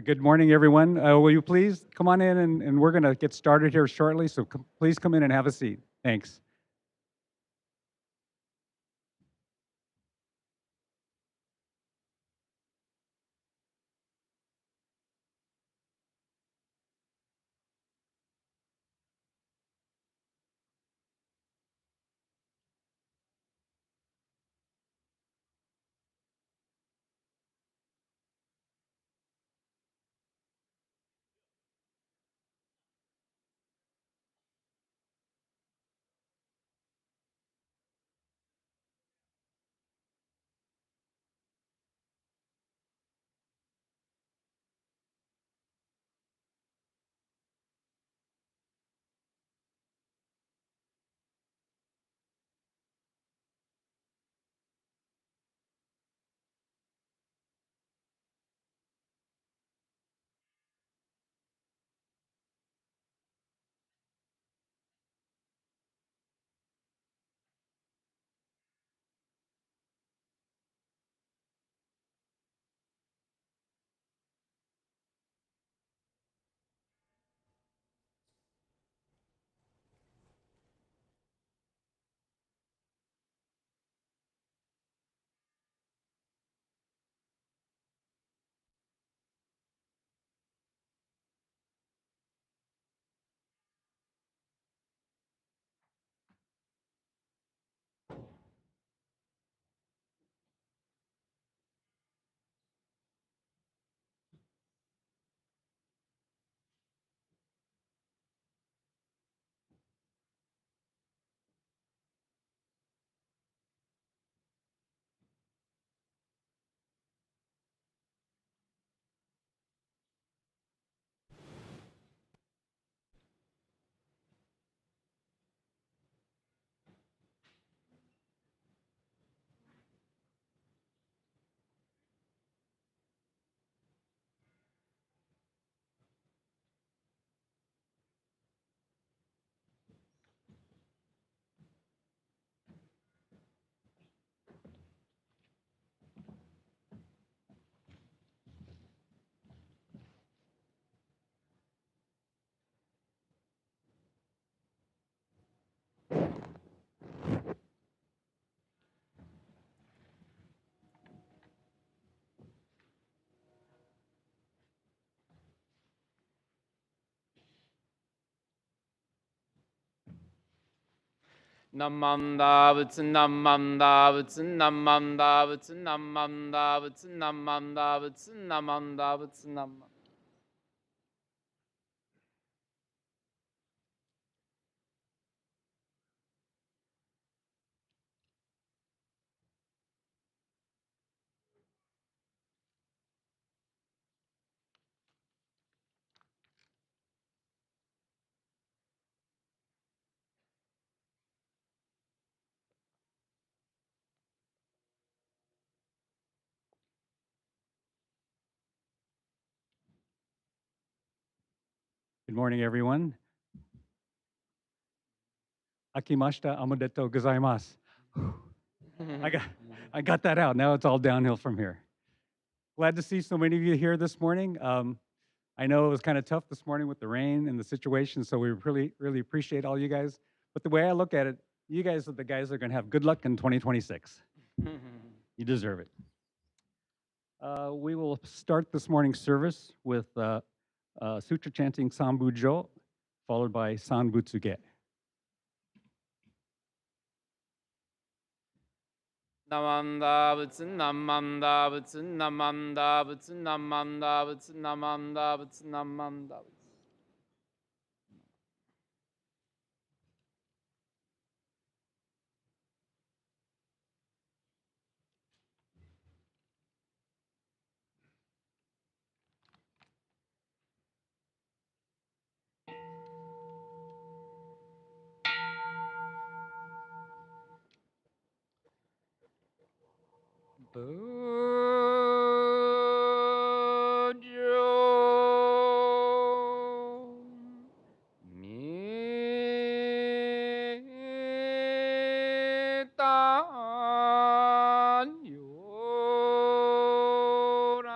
Good morning, everyone. Will you please come on in and we're going to get started here shortly, so please come in and have a seat. Thanks. Namanda Butsun Namanda Butsun Namanda Butsun Namanda Butsun Namanda Butsun Namanda Butsun Namanda. Good morning, everyone. Akimashita omedetou gozaimasu. I got, I got that out. Now it's all downhill from here. Glad to see so many of you here this morning. I know it was kind of tough this morning with the rain and the situation, so we really appreciate all you guys. But the way I look at it, you guys are the guys that are going to have good luck in 2026. You deserve it. We will start this morning's service with sutra chanting Sanbujo, followed by Sanbutsuge. Namanda Butsun Namanda Butsun Namanda Butsun Namanda Butsun Namanda Butsun Namanda. Bujo Mitan. 「よら」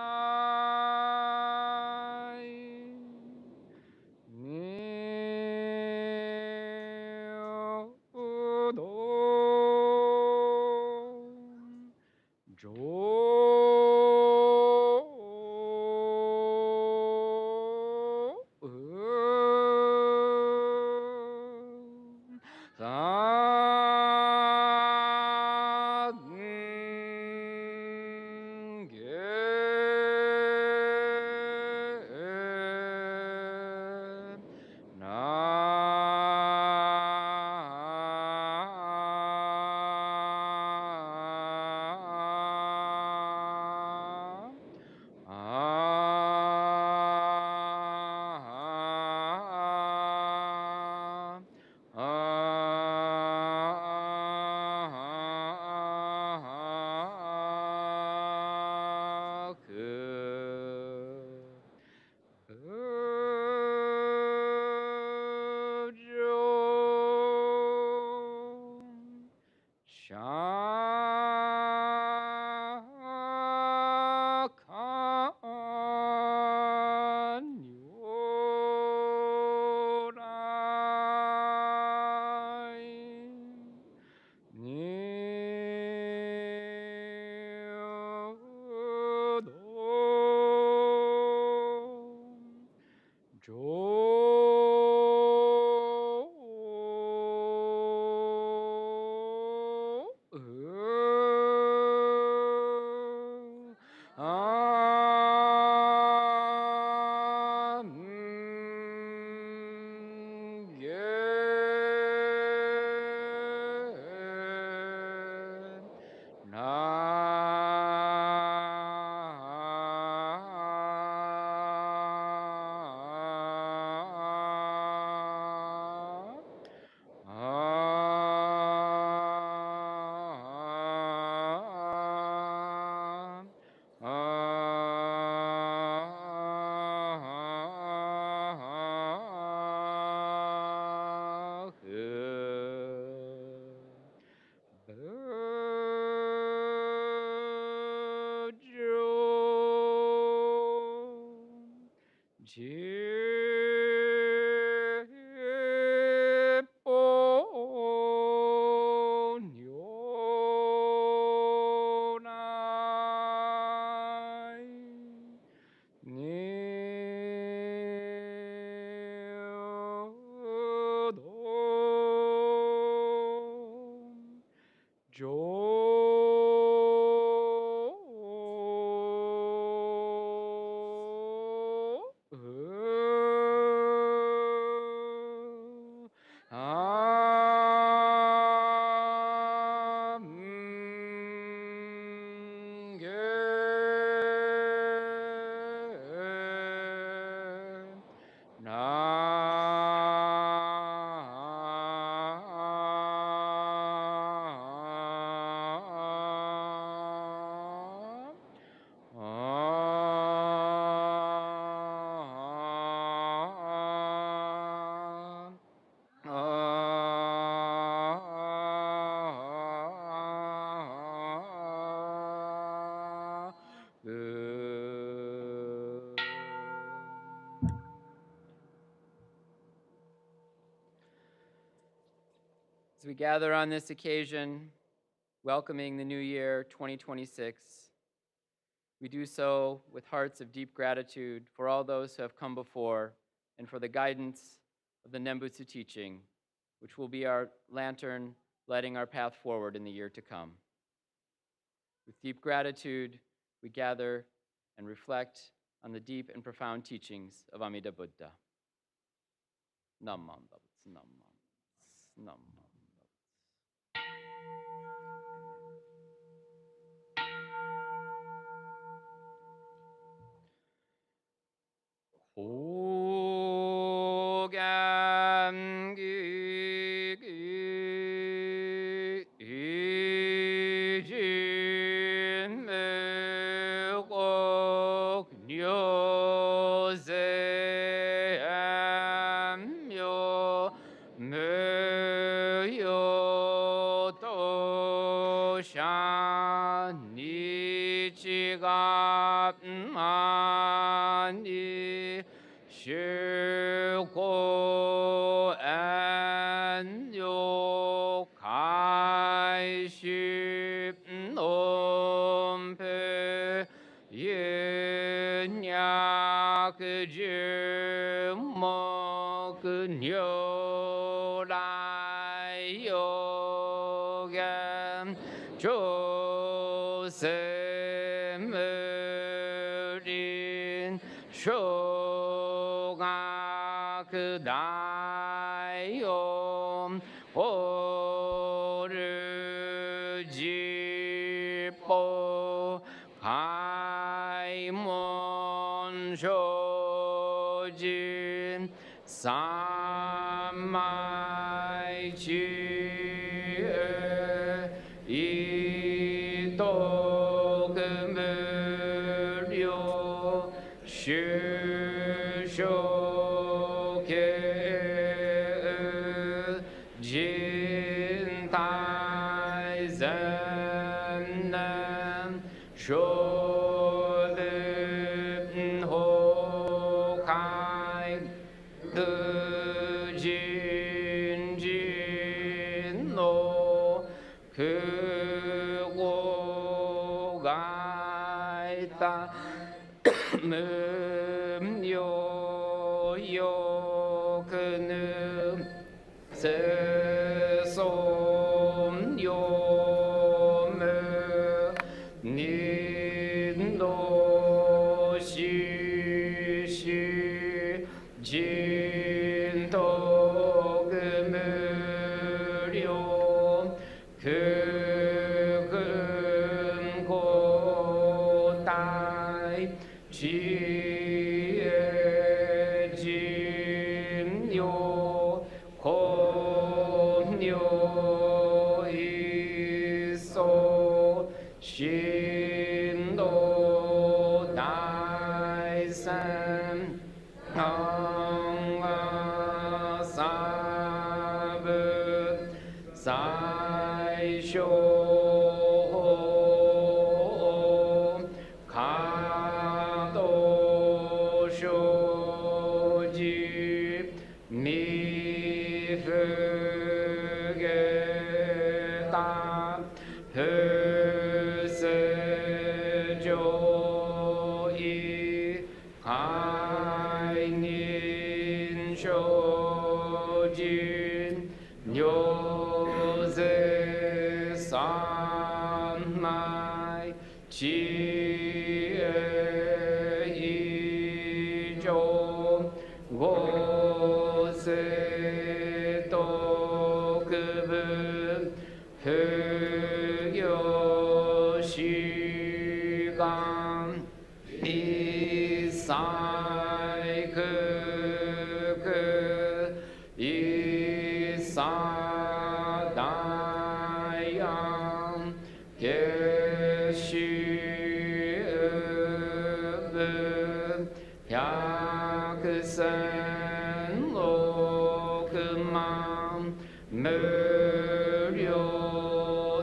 As we gather on this occasion, welcoming the new year 2026, we do so with hearts of deep gratitude for all those who have come before and for the guidance of the Nembutsu teaching, which will be our lantern lighting our path forward in the year to come. With deep gratitude, we gather and reflect on the deep and profound teachings of Amida Buddha. Nam Mam Dabutsu, Nam Mam, Nam Mam. Kato 以上五世特部不行志願一切空一切大安結集部百千億万無量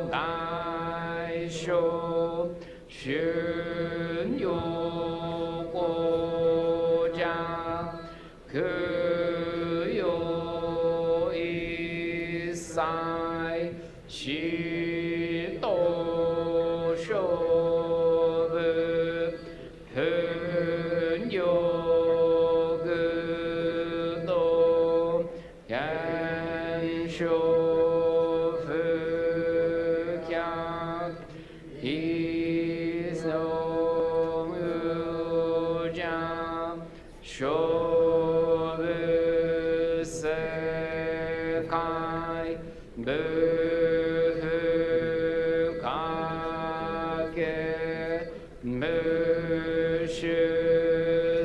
大小春陽公者供養一切使徒諸部分業具道賢書不客非尊無者諸部世界部不可け無種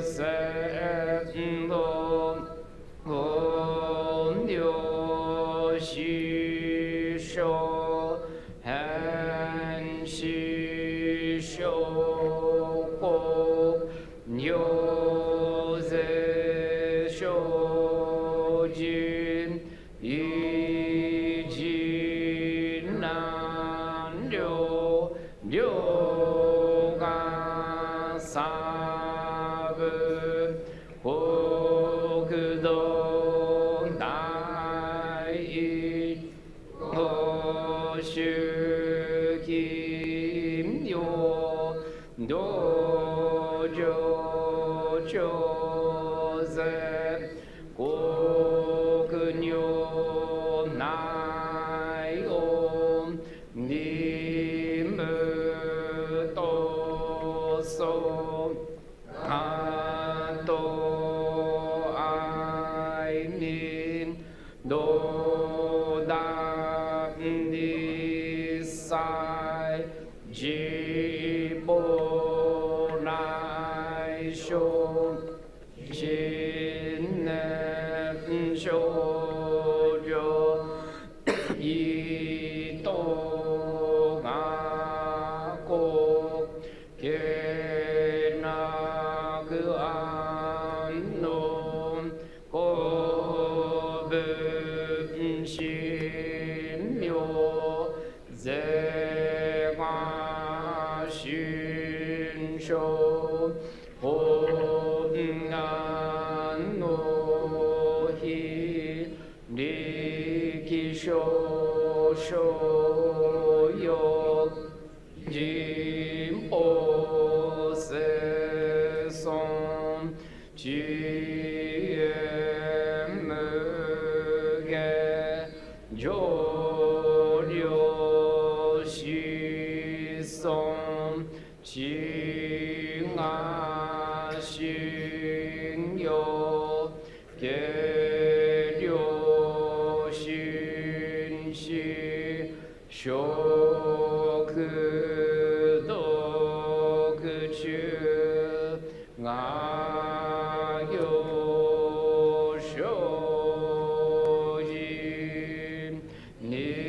鮮度本領師匠変師匠公行税精進一時難量量が三部国土大一保守金曜道場徴税国領内音任務闘争関東愛民道断立祭自母内省新年少女伊藤がこけなく安の公文神妙税が新書本願の日力少々よ人法生存知恵無下上領子孫知が信用下領心死食読中が行生じ人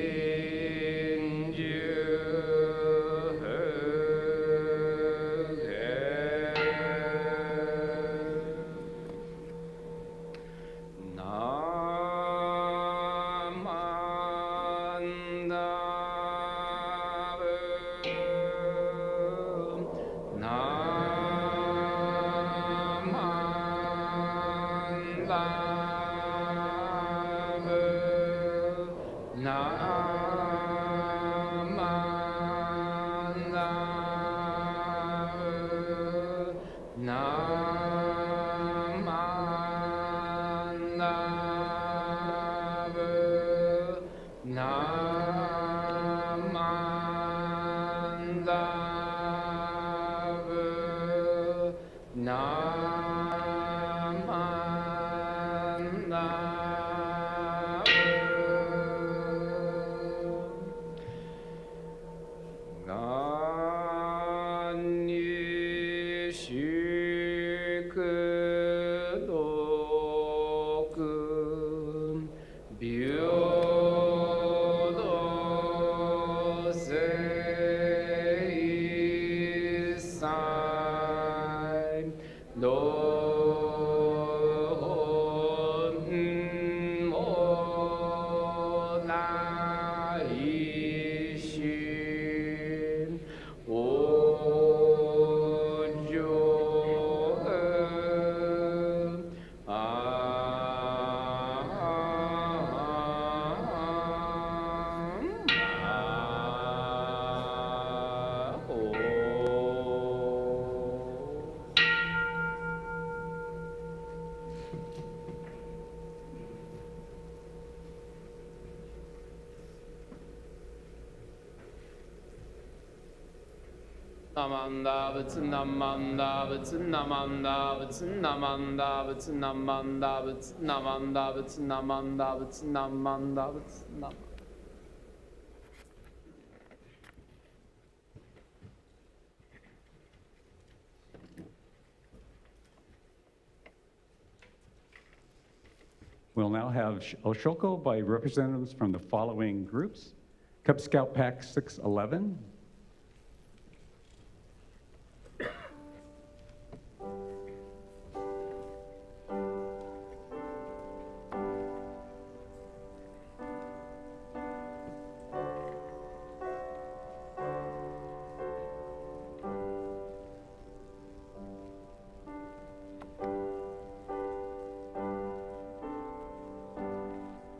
Namanda, Namanda, Namanda, Namanda, Namanda, Namanda, Namanda, Namanda, Namanda. We'll now have Oshoko by representatives from the following groups: Cub Scout Pack 611,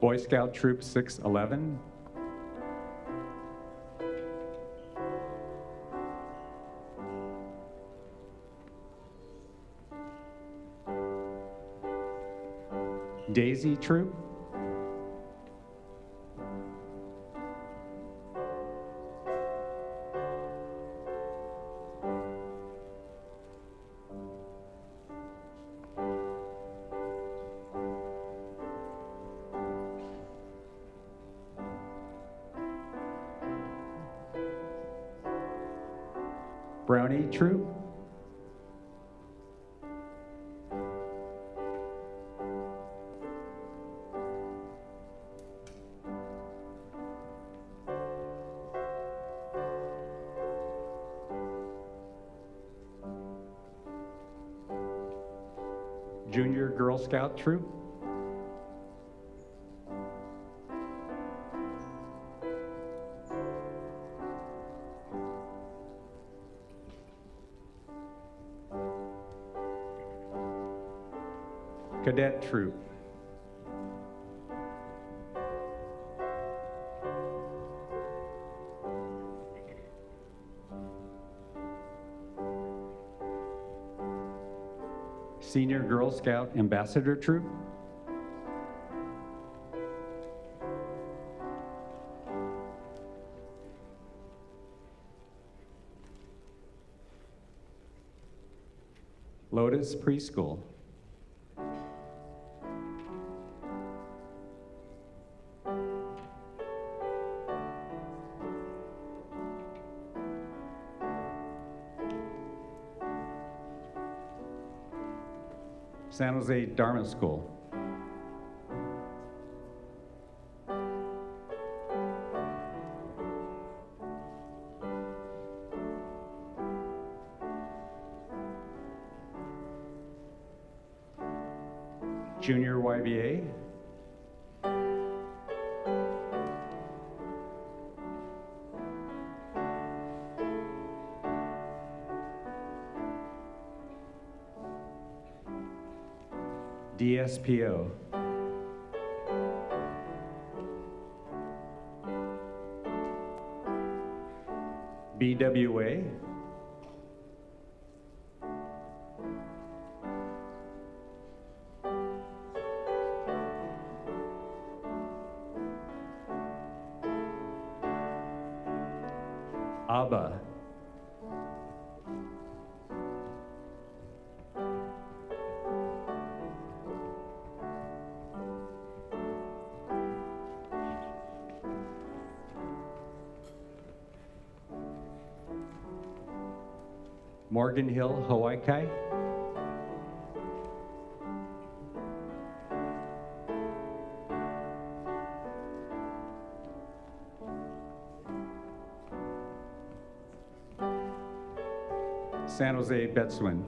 Boy Scout Troop 611, Daisy Troop, Brownie Troop, Junior Girl Scout Troop, Cadet Troop, Senior Girl Scout Ambassador Troop, Lotus Preschool, San Jose Dharma School, Junior YBA, DSPO, BWA, ABBA, Morgan Hill, Hawaii Kai. San Jose, Betsuin.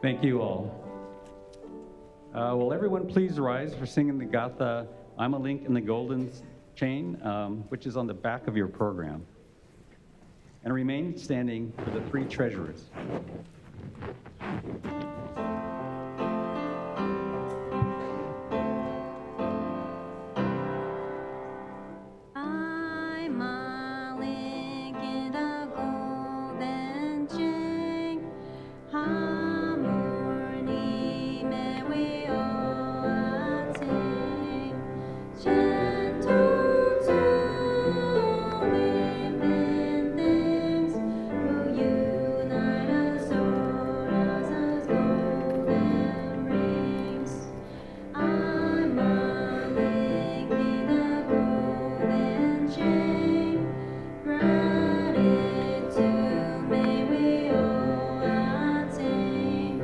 Thank you all. Will everyone please rise for singing the Gatha, I'm a Link in the Golden Chain, which is on the back of your program. And remain standing for the three treasurers. I'm a link in the golden chain. Harmony may we all attain. Gentle to living things who unite us all as golden rings. I'm a link in the golden chain. Gratitude may we all attain.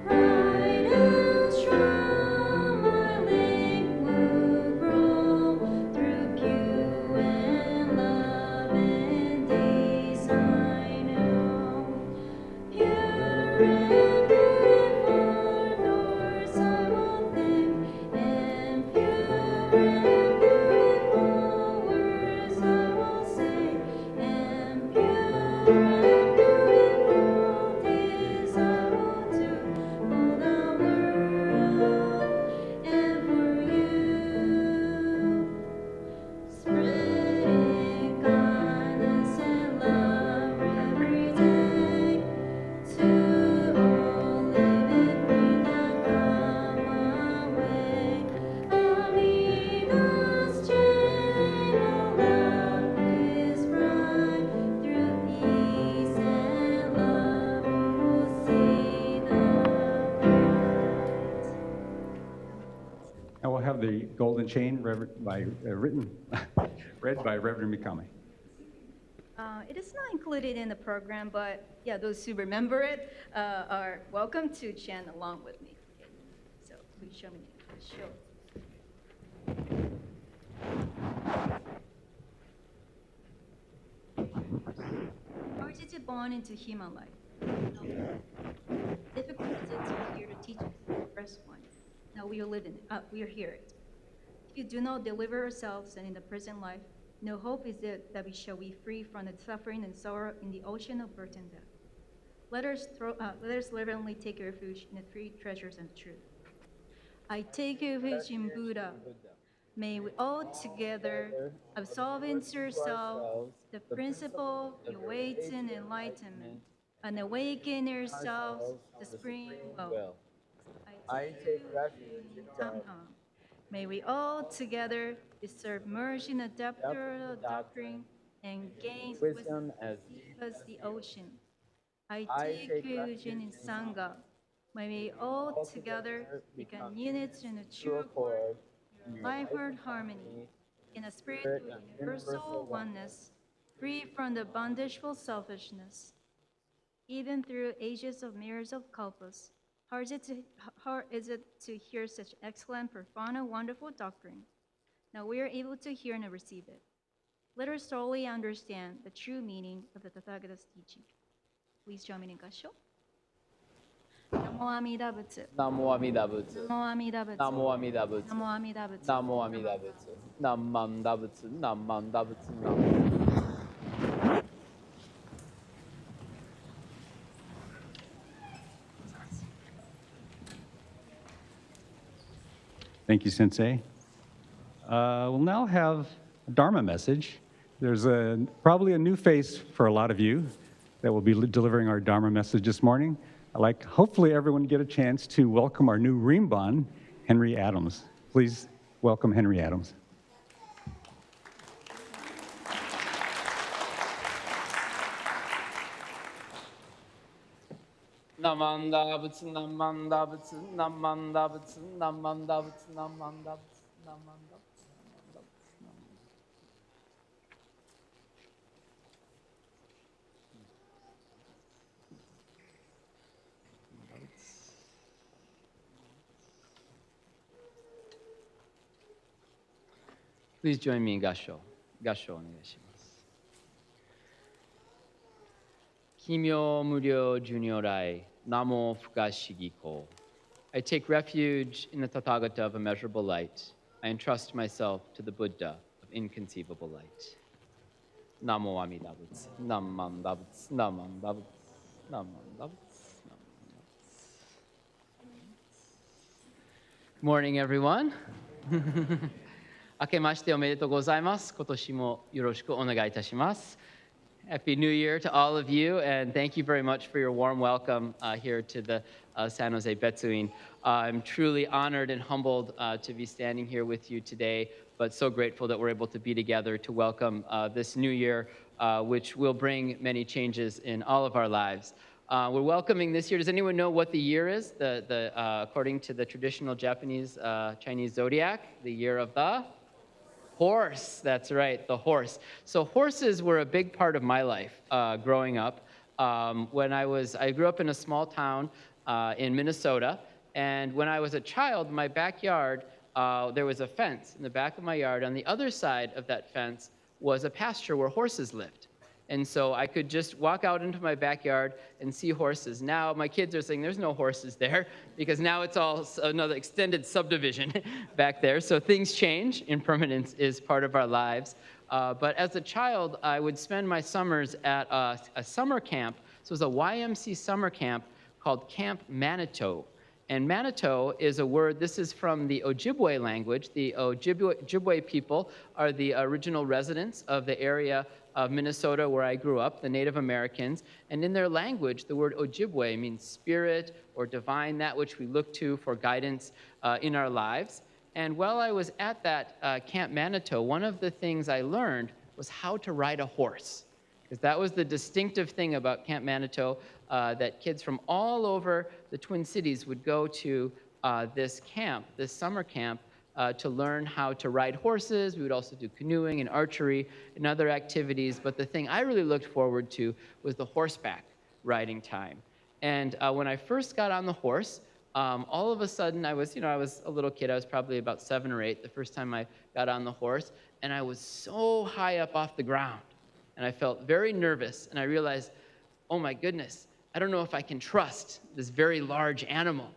Bright and strong, my link will grow through pure and love and peace I know. Pure and beautiful doors I will think, and pure and beautiful words I will say, and pure and beautiful deeds I will do for the world and for you. Spreading kindness and love every day to all living things that come my way. Amita's chain of love is bright. Through peace and love we'll see the light. I will have the Golden Chain read by Reverend Mikame. It is not included in the program, but yeah, those who remember it are welcome to chant along with me. Okay. So please show me. Sure. How did you born into human life? Difficult is it to hear the teachings of the first one? Now we are living it. We are here. If you do not deliver ourselves and in the present life, no hope is there that we shall be free from the suffering and sorrow in the ocean of birth and death. Let us reverently take refuge in the three treasures of truth. I take refuge in Buddha. May we all together absolve into ourselves the principle awaiting enlightenment and awaken ourselves the spring well. I take refuge in Dharma. May we all together be submerged in the depth of the doctrine and gain wisdom as deep as the ocean. I take refuge in Sangha. May we all together become units in a true accord, in life-heart harmony, in a spirit of universal oneness, free from the bondage of selfishness. Even through ages of myriads of kalpas, hard is it to hear such excellent, profound, and wonderful doctrine. Now we are able to hear and receive it. Let us thoroughly understand the true meaning of the Tathagata's teaching. Please join me in Gassho. Namo Amida Butsu. Namo Amida Butsu. Namo Amida Butsu. Namo Amida Butsu. Namo Amida Butsu. Namo Amida Butsu. Namo Amida Butsu. Namo Amida Butsu. Thank you, Sensei. We'll now have a Dharma message. There's probably a new face for a lot of you that will be delivering our Dharma message this morning. I'd like, hopefully, everyone get a chance to welcome our new Rinban, Henry Adams. Please welcome Henry Adams. Namanda butsu, namanda butsu, namanda butsu, namanda butsu, namanda butsu, namanda butsu, namanda butsu, namanda. Please join me in Gassho. Gassho, onegaishimasu. Kimyo Muryo Junyorai, Namo Fukashigiko. I take refuge in the Tathagata of immeasurable light. I entrust myself to the Buddha of inconceivable light. Namo Amida Butsu, Namanda Butsu, Namanda Butsu, Namanda Butsu, Namanda Butsu. Good morning, everyone. 明けましておめでとうございます。今年もよろしくお願いいたします。Happy New Year to all of you, and thank you very much for your warm welcome here to the San Jose Betsuin. I'm truly honored and humbled to be standing here with you today, but so grateful that we're able to be together to welcome this new year, which will bring many changes in all of our lives. We're welcoming this year. Does anyone know what the year is? According to the traditional Japanese Chinese zodiac, the year of the horse. That's right, the horse. So horses were a big part of my life growing up. I grew up in a small town in Minnesota, and when I was a child, my backyard, there was a fence in the back of my yard. On the other side of that fence was a pasture where horses lived. And so I could just walk out into my backyard and see horses. Now my kids are saying there's no horses there because now it's all another extended subdivision back there. So things change. Impermanence is part of our lives. But as a child, I would spend my summers at a summer camp. So it was a YMC summer camp called Camp Manitou. And Manitou is a word, this is from the Ojibwe language. The Ojibwe people are the original residents of the area of Minnesota where I grew up, the Native Americans. And in their language, the word Ojibwe means spirit or divine, that which we look to for guidance in our lives. And while I was at that Camp Manitou, one of the things I learned was how to ride a horse. Because that was the distinctive thing about Camp Manitou, that kids from all over the Twin Cities would go to this camp, this summer camp, to learn how to ride horses. We would also do canoeing and archery and other activities. But the thing I really looked forward to was the horseback riding time. And when I first got on the horse, all of a sudden I was a little kid. I was probably about 7 or 8 the first time I got on the horse. And I was so high up off the ground. And I felt very nervous. And I realized, oh my goodness, I don't know if I can trust this very large animal.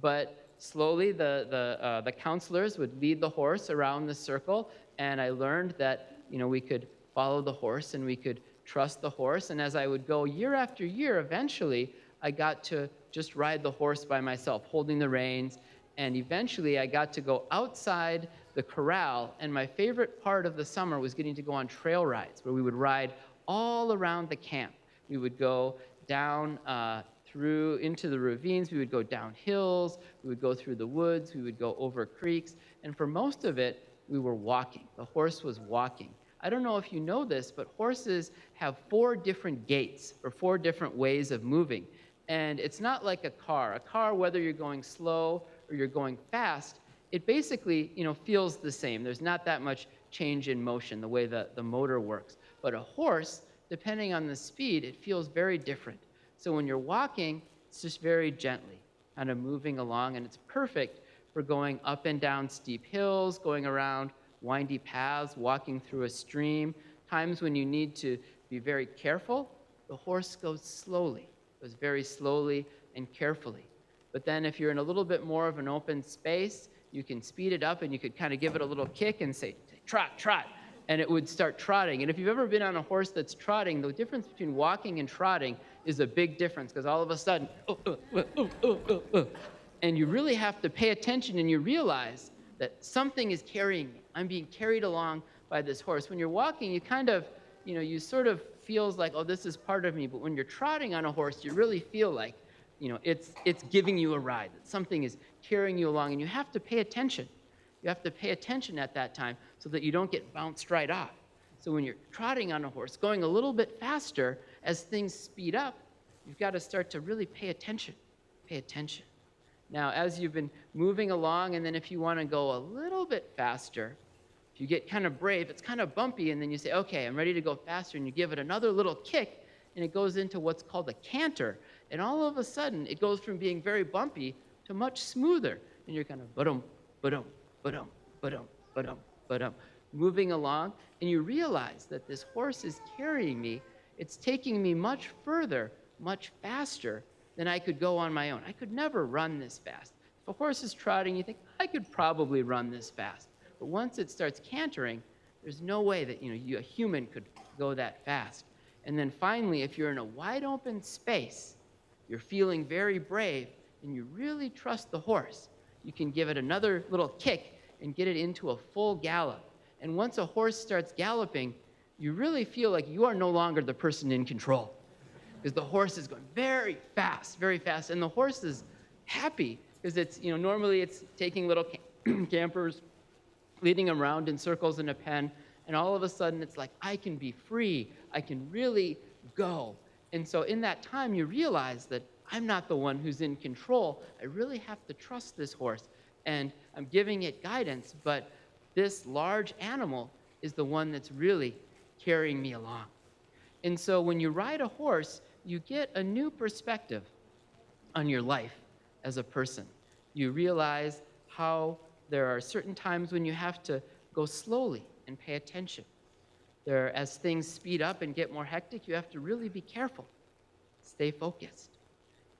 But slowly, the counselors would lead the horse around the circle, and I learned that we could follow the horse and we could trust the horse. And as I would go year after year, eventually I got to just ride the horse by myself, holding the reins. And eventually I got to go outside the corral. And my favorite part of the summer was getting to go on trail rides, where we would ride all around the camp. We would go down through into the ravines, we would go down hills, we would go through the woods, we would go over creeks, and for most of it, we were walking. The horse was walking. I don't know if you know this, but horses have 4 different gaits, or 4 different ways of moving. And it's not like a car. A car, whether you're going slow or you're going fast, it basically feels the same. There's not that much change in motion, the way the motor works. But a horse, depending on the speed, it feels very different. So when you're walking, it's just very gently, kind of moving along, and it's perfect for going up and down steep hills, going around windy paths, walking through a stream. Times when you need to be very careful, the horse goes slowly, goes very slowly and carefully. But then if you're in a little bit more of an open space, you can speed it up and you could kind of give it a little kick and say, trot, trot. And it would start trotting. And if you've ever been on a horse that's trotting, the difference between walking and trotting is a big difference, because all of a sudden, and you really have to pay attention, and you realize that something is carrying me. I'm being carried along by this horse. When you're walking, you kind of, you sort of feels like, oh, this is part of me. But when you're trotting on a horse, you really feel like, it's giving you a ride, that something is carrying you along, and you have to pay attention. You have to pay attention at that time so that you don't get bounced right off. So when you're trotting on a horse, going a little bit faster, as things speed up, you've got to start to really pay attention. Pay attention. Now, as you've been moving along, and then if you want to go a little bit faster, if you get kind of brave, it's kind of bumpy, and then you say, okay, I'm ready to go faster, and you give it another little kick, and it goes into what's called a canter. And all of a sudden, it goes from being very bumpy to much smoother. And you're kind of ba-dum, ba-dum, ba-dum, ba-dum, ba-dum, ba-dum, moving along, and you realize that this horse is carrying me. It's taking me much further, much faster than I could go on my own. I could never run this fast. If a horse is trotting, you think, I could probably run this fast. But once it starts cantering, there's no way that a human could go that fast. And then finally, if you're in a wide open space, you're feeling very brave, and you really trust the horse, you can give it another little kick and get it into a full gallop. And once a horse starts galloping, you really feel like you are no longer the person in control, because the horse is going very fast, and the horse is happy because it's, normally it's taking little campers, leading them around in circles in a pen, and all of a sudden it's like, I can be free, I can really go. And so in that time, you realize that I'm not the one who's in control. I really have to trust this horse, and I'm giving it guidance, but this large animal is the one that's really carrying me along. And so when you ride a horse, you get a new perspective on your life as a person. You realize how there are certain times when you have to go slowly and pay attention. As things speed up and get more hectic, you have to really be careful, stay focused.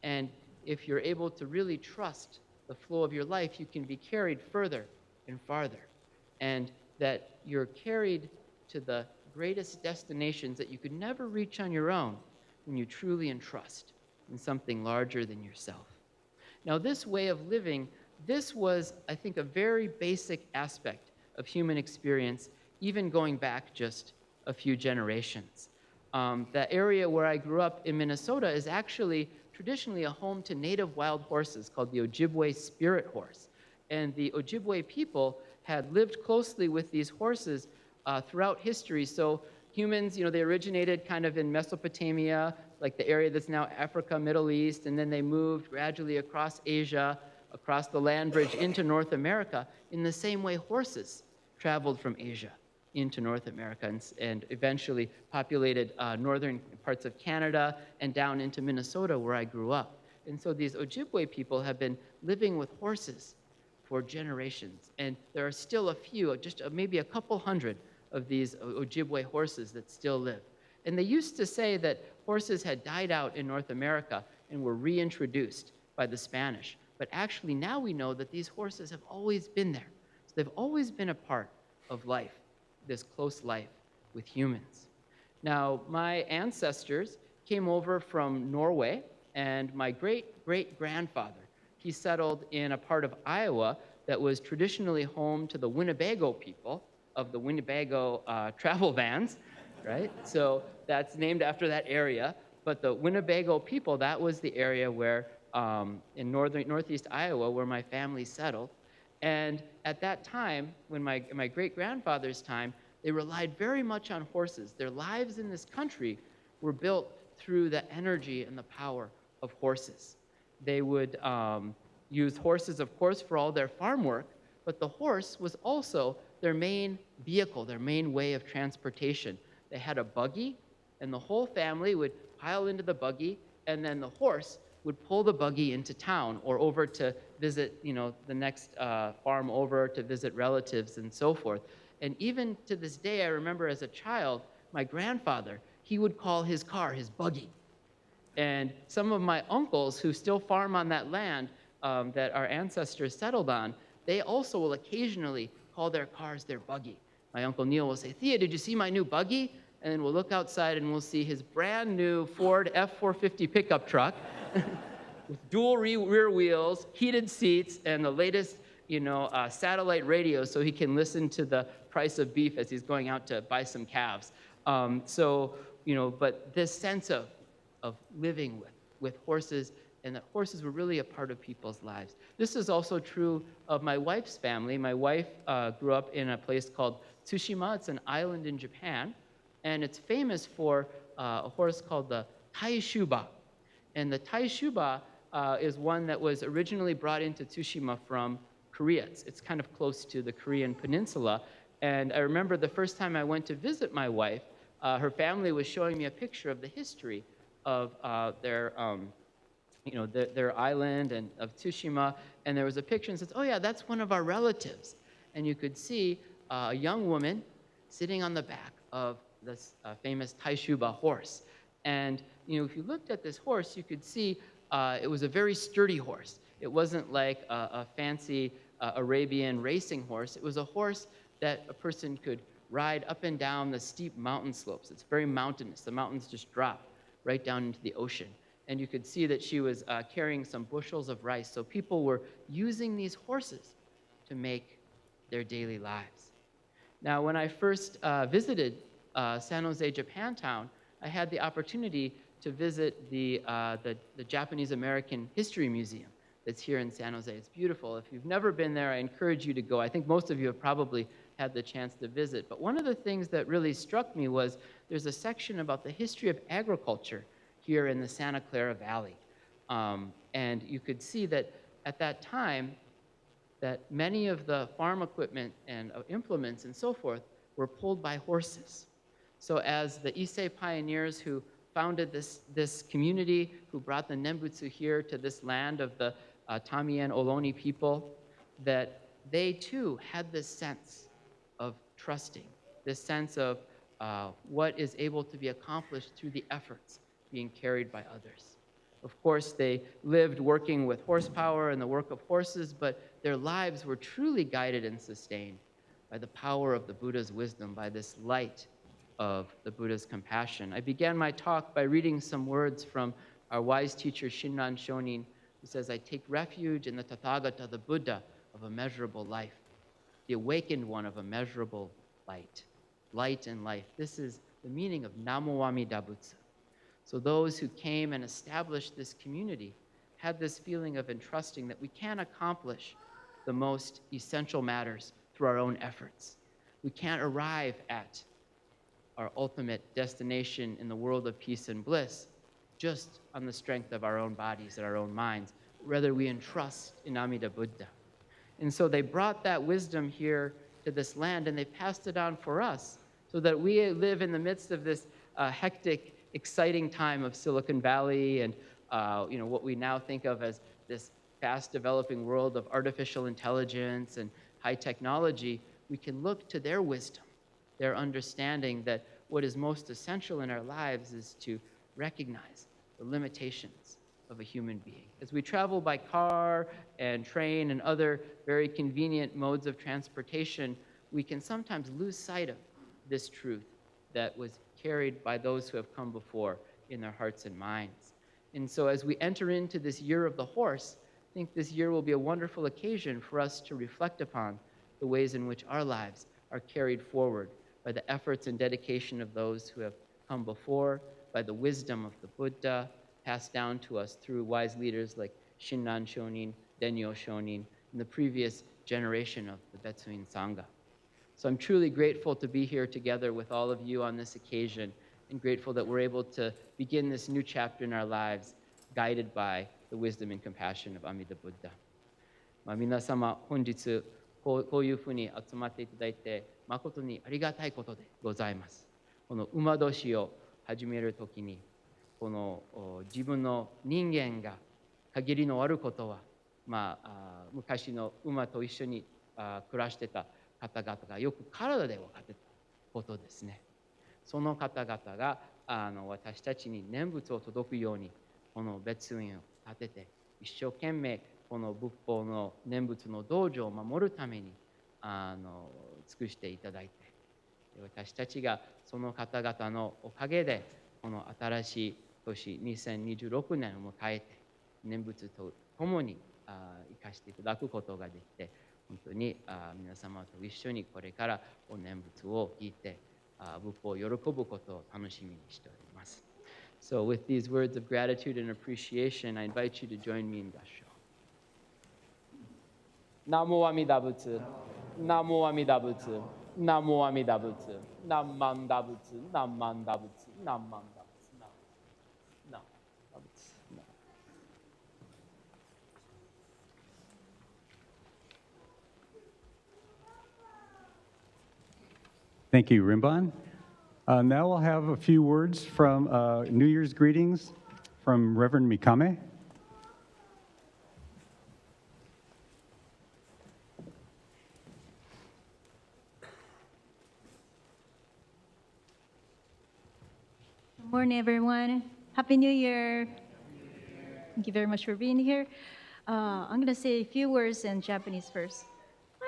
And if you're able to really trust the flow of your life, you can be carried further and farther. And that you're carried to the greatest destinations that you could never reach on your own when you truly entrust in something larger than yourself. Now, this way of living, this was, I think, a very basic aspect of human experience, even going back just a few generations. The area where I grew up in Minnesota is actually traditionally a home to native wild horses called the Ojibwe spirit horse. And the Ojibwe people had lived closely with these horses throughout history. So humans, they originated kind of in Mesopotamia, like the area that's now Africa, Middle East, and then they moved gradually across Asia, across the land bridge into North America. In the same way, horses traveled from Asia into North America and eventually populated northern parts of Canada and down into Minnesota, where I grew up. And so these Ojibwe people have been living with horses for generations. And there are still a few, just maybe a couple hundred of these Ojibwe horses that still live. And they used to say that horses had died out in North America and were reintroduced by the Spanish. But actually now we know that these horses have always been there. So they've always been a part of life, this close life with humans. Now, my ancestors came over from Norway, and my great-great-grandfather, he settled in a part of Iowa that was traditionally home to the Winnebago people of the Winnebago travel vans, right? So that's named after that area. But the Winnebago people, that was the area where, in northeast Iowa, where my family settled. And at that time, when my great-grandfather's time, they relied very much on horses. Their lives in this country were built through the energy and the power of horses. They would use horses, of course, for all their farm work, but the horse was also their main vehicle, their main way of transportation. They had a buggy, and the whole family would pile into the buggy, and then the horse would pull the buggy into town or over to visit, the next farm over to visit relatives and so forth. And even to this day, I remember as a child, my grandfather, he would call his car his buggy. And some of my uncles who still farm on that land that our ancestors settled on, they also will occasionally call their cars their buggy. My Uncle Neil will say, "Thea, did you see my new buggy?" And then we'll look outside and we'll see his brand new Ford F-450 pickup truck with dual rear wheels, heated seats, and the latest satellite radio so he can listen to the price of beef as he's going out to buy some calves. But this sense of living with horses and that horses were really a part of people's lives. This is also true of my wife's family. My wife grew up in a place called Tsushima. It's an island in Japan, and it's famous for a horse called the Taishuba. And the Taishuba is one that was originally brought into Tsushima from Korea. It's kind of close to the Korean peninsula. And I remember the first time I went to visit my wife, her family was showing me a picture of the history of their island and of Tsushima, and there was a picture and says, "Oh yeah, that's one of our relatives." And you could see a young woman sitting on the back of this famous Taishuba horse. And if you looked at this horse, you could see it was a very sturdy horse. It wasn't like a fancy Arabian racing horse. It was a horse that a person could ride up and down the steep mountain slopes. It's very mountainous. The mountains just drop right down into the ocean. And you could see that she was carrying some bushels of rice. So people were using these horses to make their daily lives. Now, when I first visited San Jose, Japantown, I had the opportunity to visit the Japanese American History Museum that's here in San Jose. It's beautiful. If you've never been there, I encourage you to go. I think most of you have probably had the chance to visit. But one of the things that really struck me was there's a section about the history of agriculture here in the Santa Clara Valley. And you could see that at that time, that many of the farm equipment and implements and so forth were pulled by horses. So as the Issei pioneers who founded this community, who brought the Nembutsu here to this land of the Tamien Oloni people, that they too had this sense of trusting, this sense of what is able to be accomplished through the efforts being carried by others. Of course, they lived working with horsepower and the work of horses, but their lives were truly guided and sustained by the power of the Buddha's wisdom, by this light of the Buddha's compassion. I began my talk by reading some words from our wise teacher, Shinran Shonin, who says, "I take refuge in the Tathagata, the Buddha of immeasurable life, the awakened one of immeasurable light, light and life." This is the meaning of Namo Amida Butsu. So those who came and established this community had this feeling of entrusting that we can accomplish the most essential matters through our own efforts. We can't arrive at our ultimate destination in the world of peace and bliss just on the strength of our own bodies and our own minds. Rather, we entrust in Amida Buddha. And so they brought that wisdom here to this land, and they passed it on for us so that we live in the midst of this hectic, exciting time of Silicon Valley and what we now think of as this fast developing world of artificial intelligence and high technology. We can look to their wisdom, their understanding that what is most essential in our lives is to recognize the limitations of a human being. As we travel by car and train and other very convenient modes of transportation, we can sometimes lose sight of this truth that was carried by those who have come before in their hearts and minds. And so as we enter into this year of the horse, I think this year will be a wonderful occasion for us to reflect upon the ways in which our lives are carried forward by the efforts and dedication of those who have come before, by the wisdom of the Buddha, passed down to us through wise leaders like Shinran Shonin, Daihyo Shonin, and the previous generation of the Betsuin Sangha. So I'm truly grateful to be here together with all of you on this occasion, and grateful that we're able to begin this new chapter in our lives, guided by the wisdom and compassion of Amida Buddha. 皆様、本日こういうふうに集まっていただいて、誠にありがたいことでございます。この馬年を始めるときに、この自分の人間が限りのあることは、昔の馬と一緒に暮らしてた方々がよく体で分かってたことですね。その方々が私たちに念仏を届くように、この別院を建てて、一生懸命この仏法の念仏の道場を守るために尽くしていただいて、私たちがその方々のおかげで、この新しい年2026年を迎えて、念仏とともに生かしていただくことができて、本当に皆様と一緒にこれからお念仏を聞いて、仏法を喜ぶことを楽しみにしております。So with these words of gratitude and appreciation, I invite you to join me in Gassho. Namo Amida Butsu, Namo Amida Butsu, Namo Amida Butsu, Namanda Butsu, Namanda Butsu, Namanda Butsu, Namanda Butsu. Thank you, Rinban. Now we'll have a few words from New Year's greetings from Reverend Mikame. Good morning, everyone. Happy New Year. Thank you very much for being here. I'm going to say a few words in Japanese first. は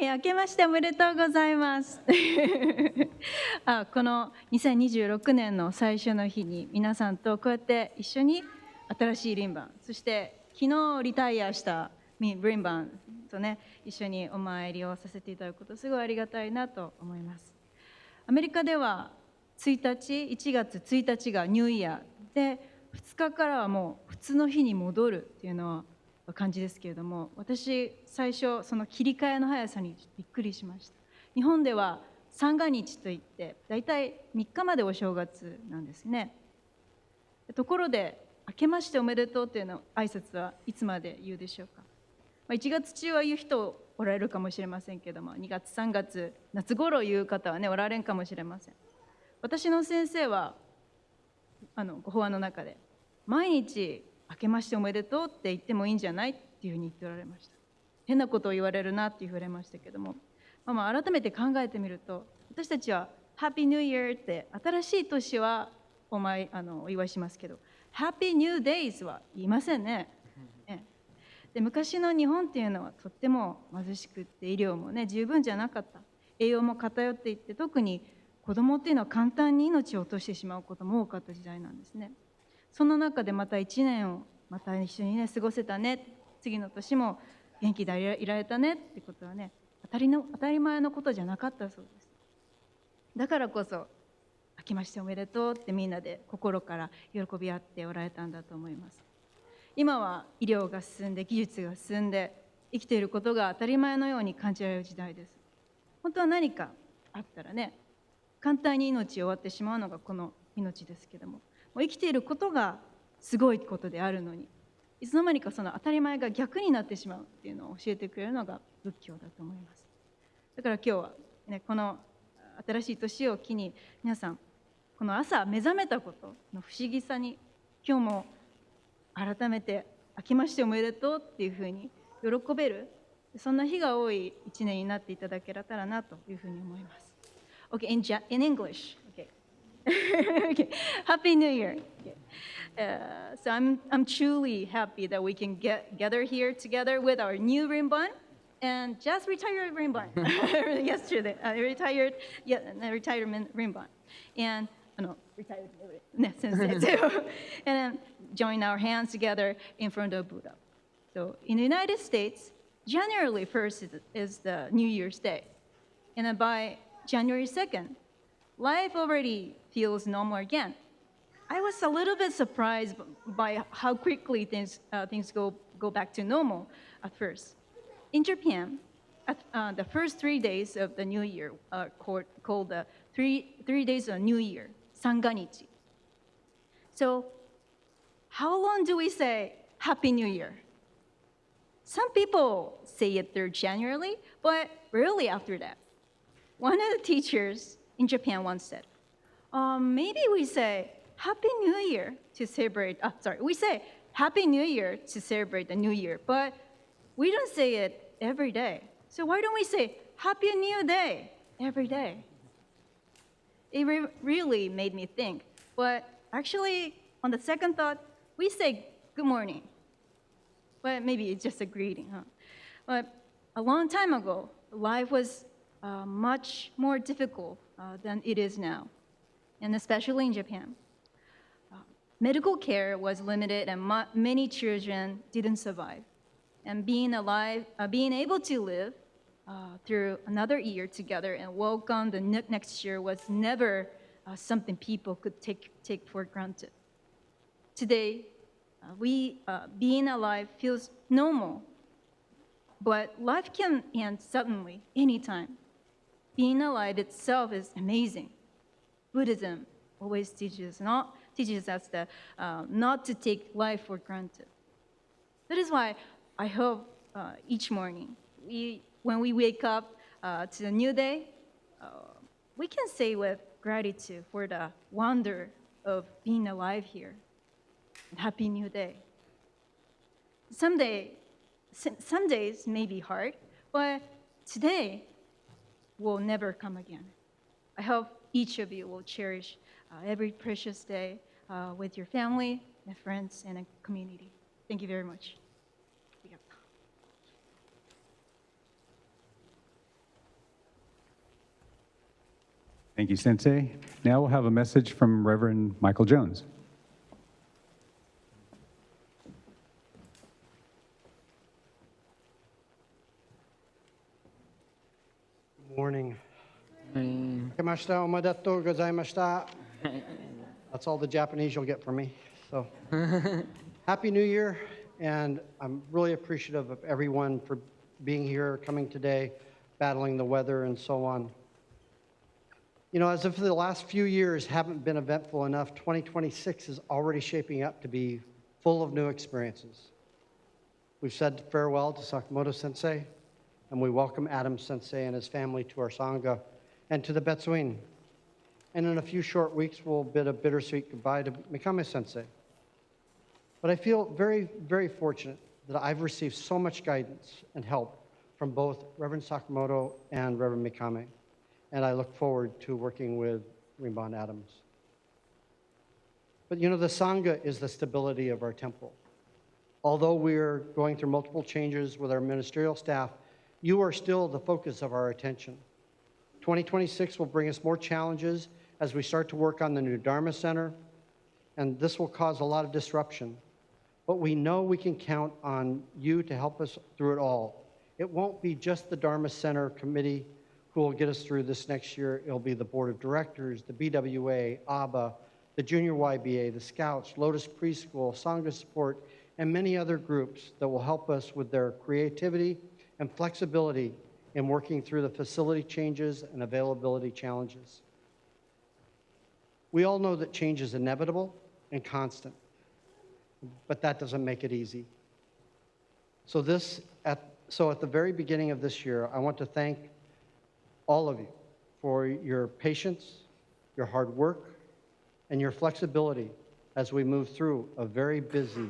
い、明けましておめでとうございます。この2026年の最初の日に皆さんとこうやって一緒に新しいリンバン、そして昨日リタイアしたリンバンとね、一緒にお参りをさせていただくこと、すごいありがたいなと思います。アメリカでは1月1日がニューイヤーで、2日からはもう普通の日に戻るっていうのは感じですけれども、私最初その切り替えの速さにびっくりしました。日本では三が日といってだいたい3日までお正月なんですね。ところで明けましておめでとうっていうの挨拶はいつまで言うでしょうか。1月中は言う人おられるかもしれませんけども、2月3月夏頃言う方はねおられんかもしれません。私の先生はご法話の中で毎日明けましておめでとうって言ってもいいんじゃないっていうふうに言っておられました。変なことを言われるなって言われましたけども、改めて考えてみると、私たちはハッピーニューイヤーって新しい年はお祝いしますけど、ハッピーニューデイズは言いませんね。で、昔の日本っていうのはとっても貧しくって医療もね十分じゃなかった、栄養も偏っていって、特に子供っていうのは簡単に命を落としてしまうことも多かった時代なんですね。その中でまた1年をまた一緒にね過ごせたね、次の年も元気でいられたねってことはね、当たり前のことじゃなかったそうです。だからこそ明けましておめでとうってみんなで心から喜び合っておられたんだと思います。今は医療が進んで技術が進んで生きていることが当たり前のように感じられる時代です。本当は何かあったらね簡単に命を終わってしまうのがこの命ですけども、もう生きていることがすごいことであるのに、いつの間にかその当たり前が逆になってしまうっていうのを教えてくれるのが仏教だと思います。だから今日は、ね、この新しい年を機に皆さんこの朝目覚めたことの不思議さに今日も改めて明けましておめでとうっていうふうに喜べる、そんな日が多い一年になっていただけたらなというふうに思います。Okay, in English. Okay. Okay. Happy New Year. Okay. So I'm truly happy that we can gather here together with our new Rinban and just retired Rinban yesterday. Retirement Rinban and retired sensei too. And join our hands together in front of Buddha. So in the United States, January 1st is the New Year's Day, and then by January 2nd, life already feels normal again. I was a little bit surprised by how quickly things go back to normal at first. In Japan, the first 3 days of the New Year are called the three days of New Year, Sanganichi. So, how long do we say Happy New Year? Some people say it 3rd January, but rarely after that. One of the teachers in Japan once said, maybe we say Happy New Year to celebrate, we say Happy New Year to celebrate the New Year, but we don't say it every day. So why don't we say Happy New Day every day? It really made me think, but actually, on the second thought, we say good morning. But maybe it's just a greeting, huh? But a long time ago, life was much more difficult than it is now, and especially in Japan. Medical care was limited, and many children didn't survive. And being able to live through another year together and welcome the next year was never something people could take for granted. Today, being alive feels normal, but life can end suddenly, anytime. Being alive itself is amazing. Buddhism always teaches us that not to take life for granted. That is why I hope each morning, when we wake up to a new day, we can say with gratitude for the wonder of being alive here. Happy New Day. Some days may be hard, but today will never come again. I hope each of you will cherish every precious day with your family, and friends, and a community. Thank you very much. Thank you, Sensei. Now we'll have a message from Reverend Michael Jones. Morning. Kemashita omedetou gozaimashita. That's all the Japanese you'll get from me. So, Happy New Year, and I'm really appreciative of everyone for being here, coming today, battling the weather and so on. You know, as if the last few years haven't been eventful enough, 2026 is already shaping up to be full of new experiences. We've said farewell to Sakamoto Sensei, and we welcome Adam Sensei and his family to our Sangha and to the Betsuin. And in a few short weeks, we'll bid a bittersweet goodbye to Mikame Sensei. But I feel very, very fortunate that I've received so much guidance and help from both Reverend Sakamoto and Reverend Mikame. And I look forward to working with Rinban Adams. But you know, the Sangha is the stability of our temple. Although we're going through multiple changes with our ministerial staff, you are still the focus of our attention. 2026 will bring us more challenges as we start to work on the new Dharma Center, and this will cause a lot of disruption. But we know we can count on you to help us through it all. It won't be just the Dharma Center committee who will get us through this next year. It'll be the board of directors, the BWA, ABBA, the Junior YBA, the Scouts, Lotus Preschool, Sangha Support, and many other groups that will help us with their creativity and flexibility in working through the facility changes and availability challenges. We all know that change is inevitable and constant, but that doesn't make it easy. So at the very beginning of this year, I want to thank all of you for your patience, your hard work, and your flexibility as we move through a very busy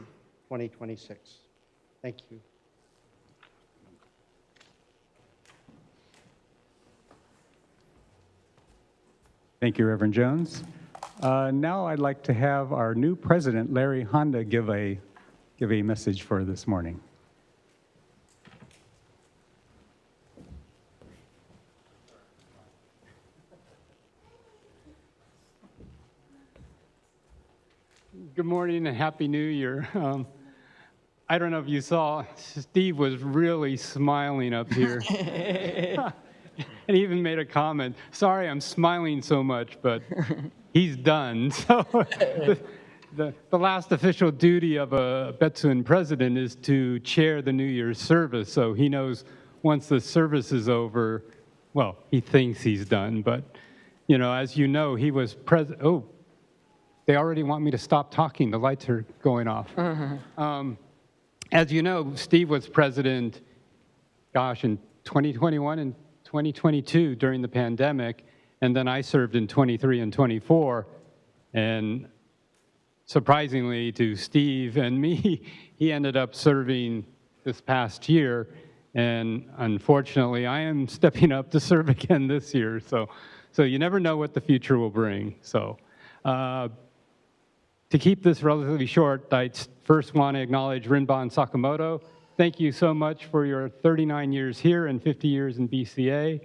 2026. Thank you. Thank you, Reverend Jones. Now I'd like to have our new president, Larry Handa, give a message for this morning. Good morning and Happy New Year. I don't know if you saw, Steve was really smiling up here. And he even made a comment, sorry I'm smiling so much, but he's done. So the last official duty of a Betsuin president is to chair the New Year's service. So he knows once the service is over, well, he thinks he's done. But, you know, as you know, he was president. Oh, they already want me to stop talking. The lights are going off. As you know, Steve was president, gosh, in 2021 and 2022 during the pandemic, and then I served in 23 and 24. And surprisingly to Steve and me, he ended up serving this past year. And unfortunately, I am stepping up to serve again this year. So you never know what the future will bring. So to keep this relatively short, I first want to acknowledge Rinban Sakamoto. Thank you so much for your 39 years here and 50 years in BCA.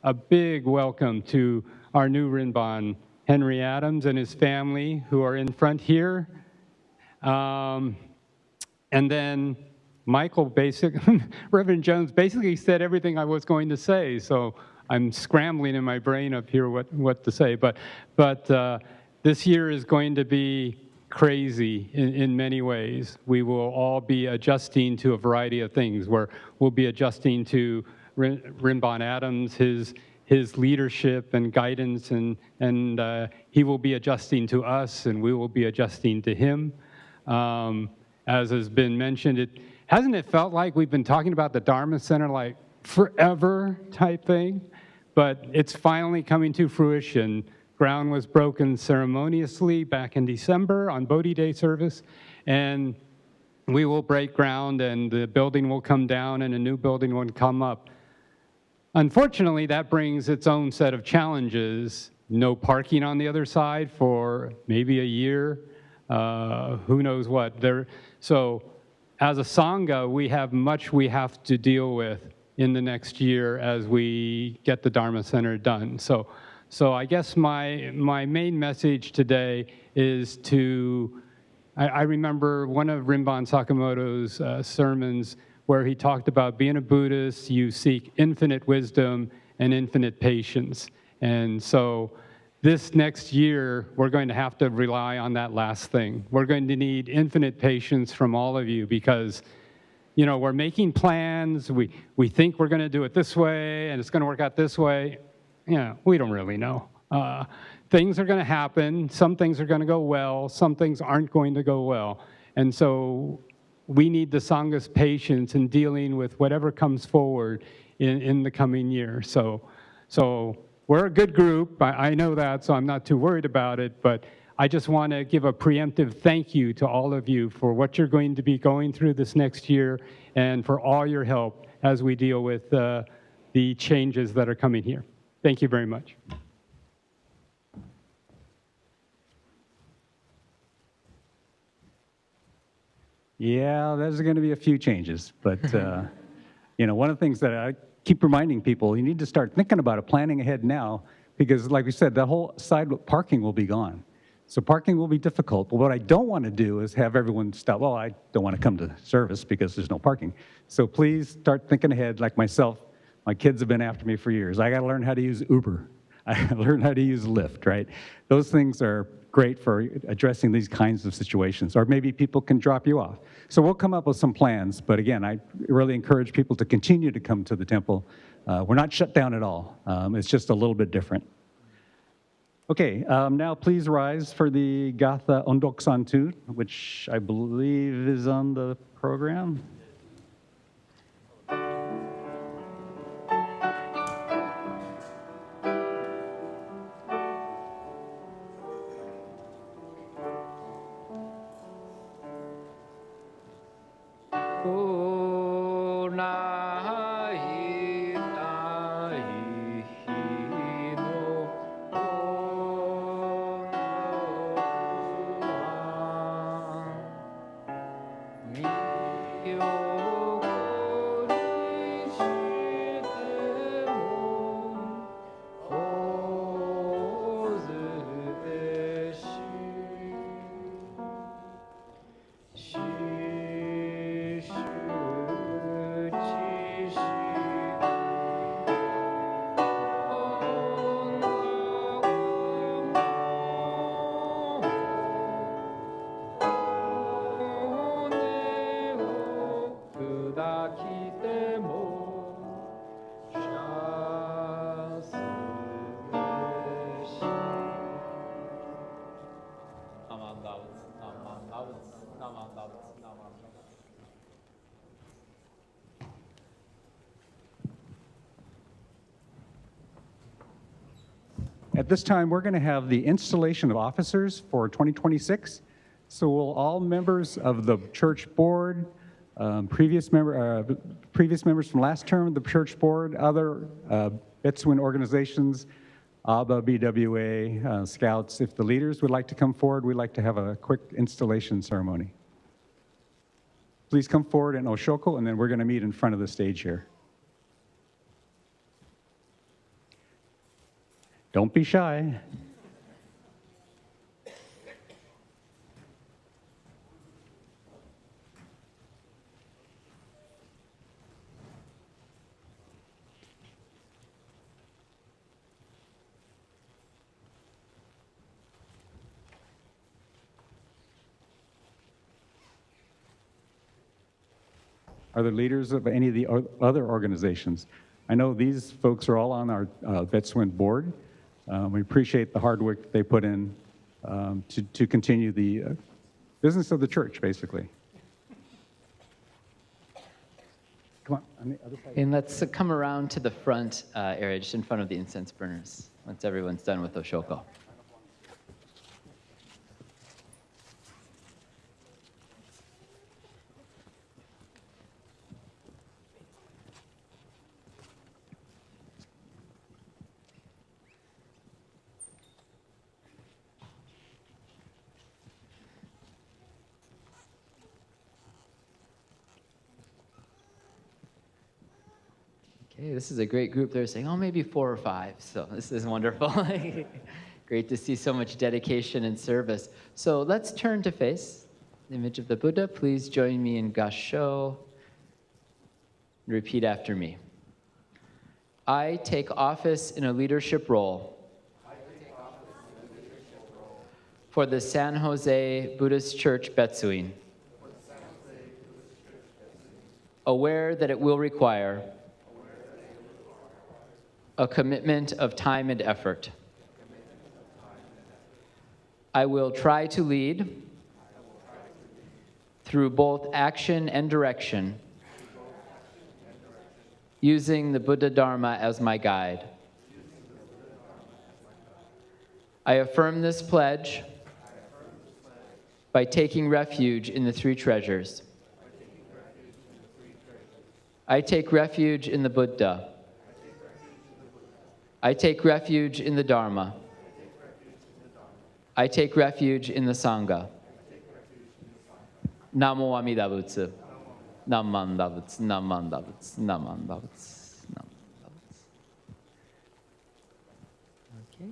A big welcome to our new Rinban, Henry Adams and his family, who are in front here. And then Michael, Reverend Jones basically said everything I was going to say, so I'm scrambling in my brain up here what to say. But this year is going to be crazy in many ways. We will all be adjusting to a variety of things, where we'll be adjusting to Rinban Adams, his leadership and guidance, and he will be adjusting to us, and we will be adjusting to him. As has been mentioned, hasn't it felt like we've been talking about the Dharma Center like forever type thing? But it's finally coming to fruition. Ground was broken ceremoniously back in December on Bodhi Day service, and we will break ground, and the building will come down, and a new building will come up. Unfortunately, that brings its own set of challenges. No parking on the other side for maybe a year, who knows what. So as a Sangha, we have much we have to deal with in the next year as we get the Dharma Center done. So I guess my main message today is I remember one of Rinban Sakamoto's sermons where he talked about being a Buddhist, you seek infinite wisdom and infinite patience. And so this next year, we're going to have to rely on that last thing. We're going to need infinite patience from all of you because, you know, we're making plans. We think we're going to do it this way and it's going to work out this way. Yeah, we don't really know. Things are going to happen. Some things are going to go well. Some things aren't going to go well. And so we need the Sangha's patience in dealing with whatever comes forward in the coming year. So we're a good group. I know that, so I'm not too worried about it. But I just want to give a preemptive thank you to all of you for what you're going to be going through this next year and for all your help as we deal with the changes that are coming here. Thank you very much. Yeah, there's going to be a few changes, but you know, one of the things that I keep reminding people, you need to start thinking about it, planning ahead now, because like we said, the whole side parking will be gone. So parking will be difficult. But what I don't want to do is have everyone stop. Well, I don't want to come to service because there's no parking. So please start thinking ahead. Like myself, my kids have been after me for years. I got to learn how to use Uber. I learned how to use Lyft, right? Those things are great for addressing these kinds of situations, or maybe people can drop you off. So we'll come up with some plans, but again, I really encourage people to continue to come to the temple. We're not shut down at all. It's just a little bit different. Okay, now please rise for the Gatha Ondokusan II, which I believe is on the program. At this time, we're going to have the installation of officers for 2026. So will all members of the church board, previous members from last term of the church board, other Betsuin organizations, ABBA, BWA, Scouts, if the leaders would like to come forward, we'd like to have a quick installation ceremony. Please come forward in Oshoko, and then we're going to meet in front of the stage here. Don't be shy. Are there leaders of any of the other organizations? I know these folks are all on our Betsuin board. We appreciate the hard work they put in to continue the business of the church, basically. Come on the other side. And let's come around to the front area, just in front of the incense burners, once everyone's done with Oshoko. Okay, this is a great group. They're saying, oh, maybe 4 or 5. So this is wonderful. Great to see so much dedication and service. So let's turn to face the image of the Buddha. Please join me in Gassho. Repeat after me. I take office in a leadership role for the San Jose Buddhist Church, Betsuin, aware that it will require a commitment of time and effort. I will try to lead through both action and direction, using the Buddha Dharma as my guide. I affirm this pledge by taking refuge in the 3 treasures. I take refuge in the Buddha. I take refuge in the Dharma. I take refuge in the Sangha. Namo Amida Butsu. Namanda Butsu, Namanda Butsu, Namanda Butsu, Namanda Butsu. Okay.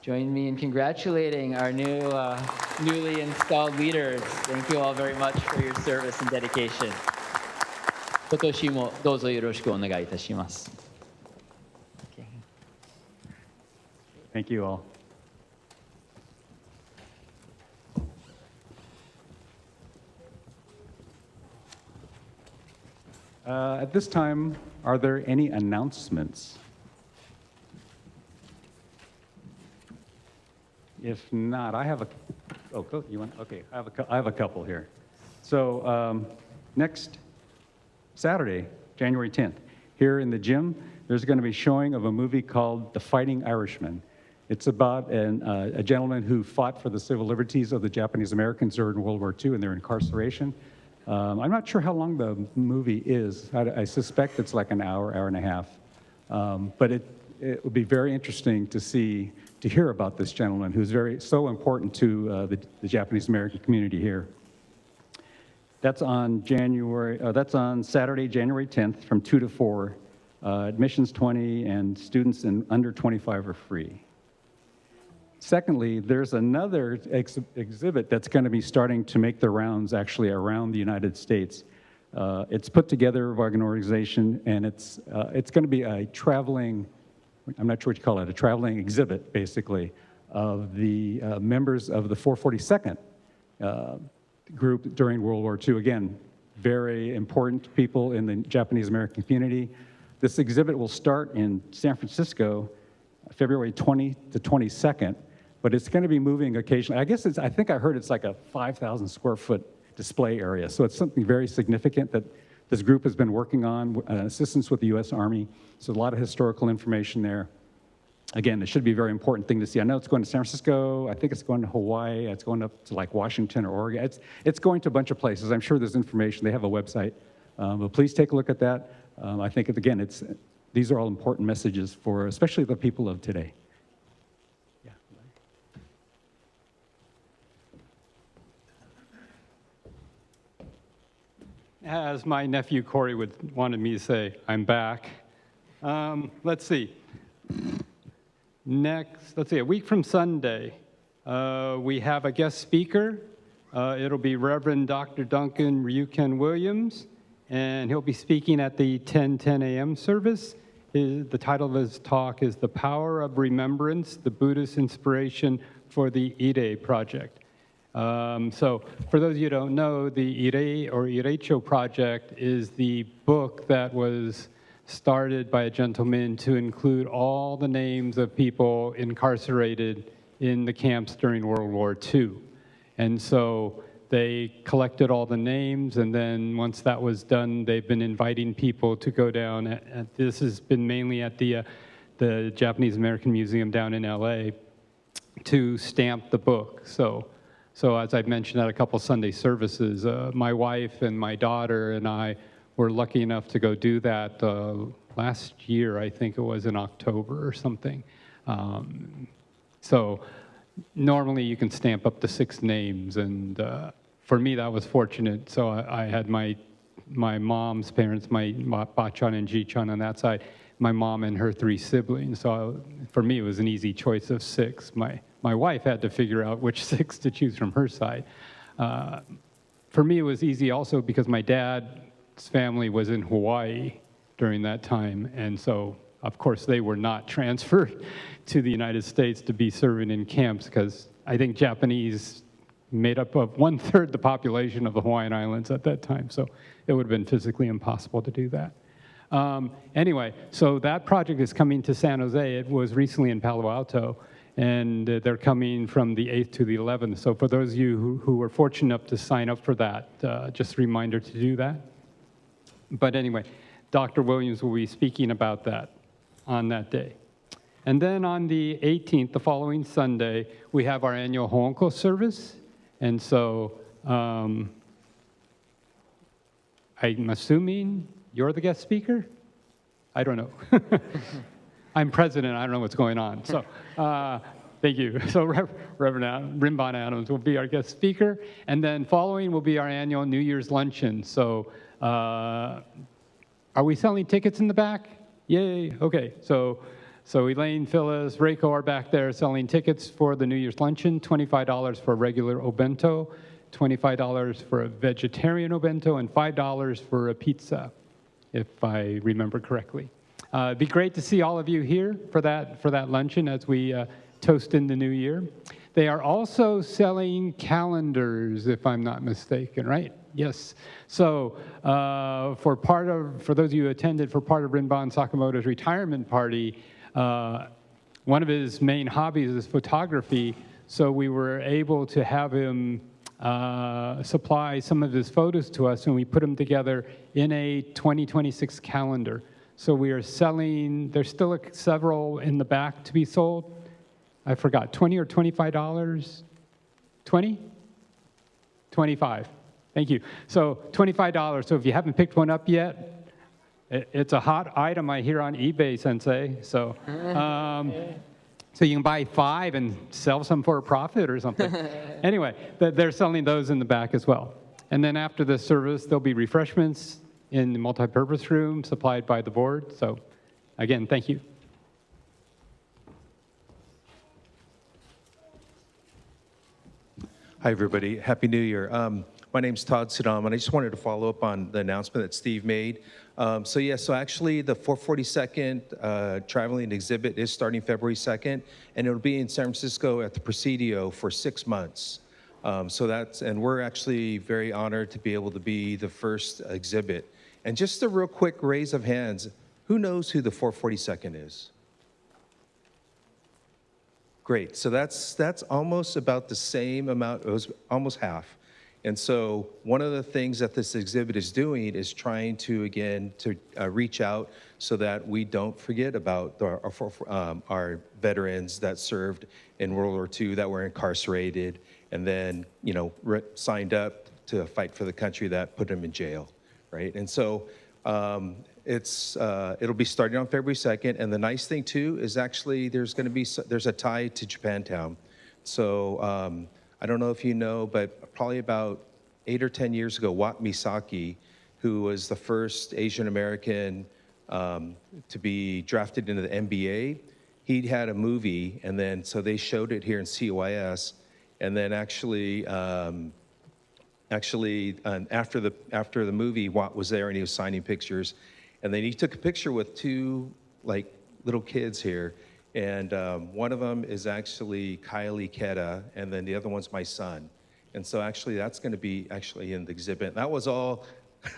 Join me in congratulating our newly installed leaders. Thank you all very much for your service and dedication. 今年もどうぞよろしくお願いいたします。Thank you all. At this time, are there any announcements? If not, I have a. Oh, go. You want? Okay, I have a couple here. So next Saturday, January 10th, here in the gym, there's going to be showing of a movie called The Fighting Irishman. It's about a gentleman who fought for the civil liberties of the Japanese Americans during World War II and their incarceration. I'm not sure how long the movie is. I suspect it's like an hour, hour and a half. But it would be very interesting to hear about this gentleman who's so important to the Japanese American community here. That's on Saturday, January 10th from 2 to 4. Admission's 20 and students under 25 are free. Secondly, there's another exhibit that's going to be starting to make the rounds actually around the United States. It's put together by an organization, and it's going to be a traveling, I'm not sure what you call it, a traveling exhibit, basically, of the members of the 442nd group during World War II. Again, very important people in the Japanese American community. This exhibit will start in San Francisco, February 20 to 22nd. But it's going to be moving occasionally. I think I heard it's like a 5,000 square foot display area. So it's something very significant that this group has been working on, assistance with the U.S. Army. So a lot of historical information there. Again, it should be a very important thing to see. I know it's going to San Francisco. I think it's going to Hawaii. It's going up to like Washington or Oregon. It's going to a bunch of places. I'm sure there's information. They have a website. But please take a look at that. I think, again, these are all important messages for especially the people of today. As my nephew Corey wanted me to say, I'm back. Let's see. A week from Sunday, we have a guest speaker. It'll be Reverend Dr. Duncan Ryuken Williams, and he'll be speaking at the 10:10 a.m. service. The title of his talk is The Power of Remembrance, the Buddhist Inspiration for the Ide Project. So for those of you who don't know, the Irei or Ireicho project is the book that was started by a gentleman to include all the names of people incarcerated in the camps during World War II. And so they collected all the names, and then once that was done, they've been inviting people to go down. This has been mainly at the Japanese American Museum down in LA to stamp the book. So as I've mentioned at a couple Sunday services, my wife and my daughter and I were lucky enough to go do that last year. I think it was in October or something. So normally you can stamp up to 6 names, and for me that was fortunate. So I had my mom's parents, my Bachan and Ji-chan on that side, my mom and her 3 siblings. So for me it was an easy choice of 6. My wife had to figure out which 6 to choose from her side. For me it was easy also because my dad's family was in Hawaii during that time, and so of course they were not transferred to the United States to be serving in camps, because I think Japanese made up of 1/3 the population of the Hawaiian Islands at that time, so it would have been physically impossible to do that. Anyway, so that project is coming to San Jose. It was recently in Palo Alto, and they're coming from the 8th to the 11th. So for those of you who were fortunate enough to sign up for that, just a reminder to do that. But anyway, Dr. Williams will be speaking about that on that day. And then on the 18th, the following Sunday, we have our annual Honko service. And so I'm assuming you're the guest speaker? I don't know. I'm president, I don't know what's going on. So thank you. So Reverend Rinban Adams will be our guest speaker. And then following will be our annual New Year's luncheon. So are we selling tickets in the back? Yay, okay. So Elaine, Phyllis, Reiko are back there selling tickets for the New Year's luncheon, $25 for a regular obento, $25 for a vegetarian obento, and $5 for a pizza, if I remember correctly. It'd be great to see all of you here for that luncheon as we toast in the new year. They are also selling calendars, if I'm not mistaken, right? Yes. So for those of you who attended for part of Rinban Sakamoto's retirement party, one of his main hobbies is photography. So we were able to have him supply some of his photos to us, and we put them together in a 2026 calendar. So we are selling, there's still several in the back to be sold. I forgot, $20 or $25? 20? 25. Thank you. So $25. So if you haven't picked one up yet, it's a hot item I hear on eBay, Sensei. So, so you can buy 5 and sell some for a profit or something. Anyway, they're selling those in the back as well. And then after the service, there'll be refreshments in the multipurpose room supplied by the board. So again, thank you. Hi, everybody. Happy New Year. My name's Todd Sudam, and I just wanted to follow up on the announcement that Steve made. So actually the 442nd traveling exhibit is starting February 2nd, and it'll be in San Francisco at the Presidio for 6 months. And we're actually very honored to be able to be the first exhibit. And just a real quick raise of hands, who knows who the 442nd is? Great, so that's almost about the same amount, it was almost half. And so one of the things that this exhibit is doing is trying to, again, to reach out so that we don't forget about our veterans that served in World War II, that were incarcerated, and then, signed up to fight for the country that put them in jail, right? And so it'll be starting on February 2nd, and the nice thing too is actually there's a tie to Japantown. So I don't know if you know, but probably about 8 or 10 years ago, Wat Misaki, who was the first Asian American to be drafted into the NBA, he had a movie, and then so they showed it here in COIS, and then actually after the movie, Watt was there and he was signing pictures, and then he took a picture with 2 little kids here, and one of them is actually Kylie Keta, and then the other one's my son. And so actually that's going to be actually in the exhibit. That was all,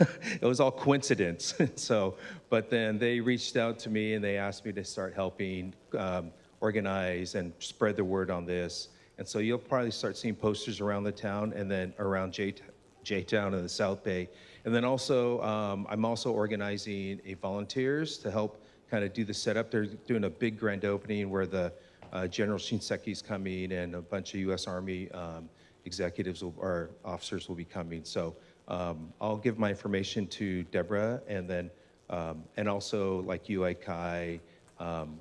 it was all coincidence. So, but then they reached out to me and they asked me to start helping organize and spread the word on this. And so you'll probably start seeing posters around the town and then around J-Town and the South Bay. And then also, I'm also organizing a volunteers to help kind of do the setup. They're doing a big grand opening where the General Shinseki's coming and a bunch of U.S. Army executives or officers will be coming. So I'll give my information to Deborah, and then and also like Uenaka,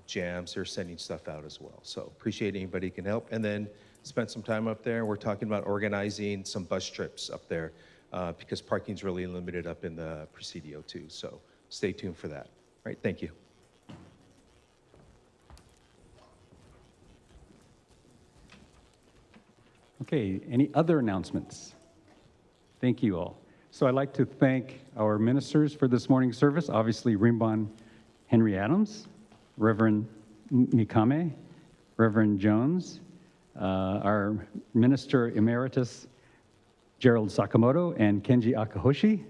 Jams, they're sending stuff out as well. So appreciate anybody who can help. And then spend some time up there. We're talking about organizing some bus trips up there because parking's really limited up in the Presidio too. So stay tuned for that. All right, thank you. Okay, any other announcements? Thank you all. So I'd like to thank our ministers for this morning's service. Obviously, Rinban Henry Adams, Reverend Mikame, Reverend Jones, our minister emeritus, Gerald Sakamoto and Kenji Akahoshi,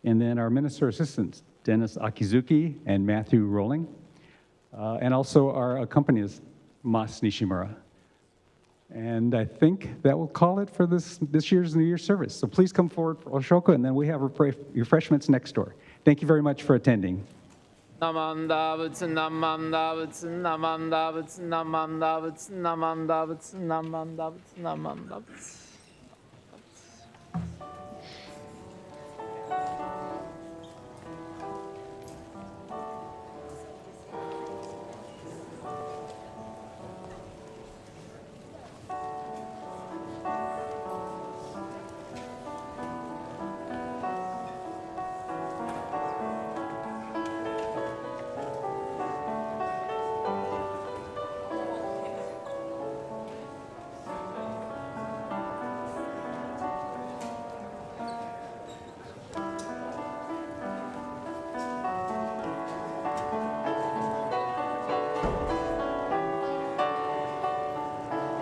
and then our minister assistants, Dennis Akizuki and Matthew Rowling, and also our accompanist, Mas Nishimura. And I think that will call it for this year's New Year's service. So please come forward for Oshoko, and then we have refreshments next door. Thank you very much for attending. Namandavats, namandavats, namandavats, namandavats, namandavats, namandavats, namandavats.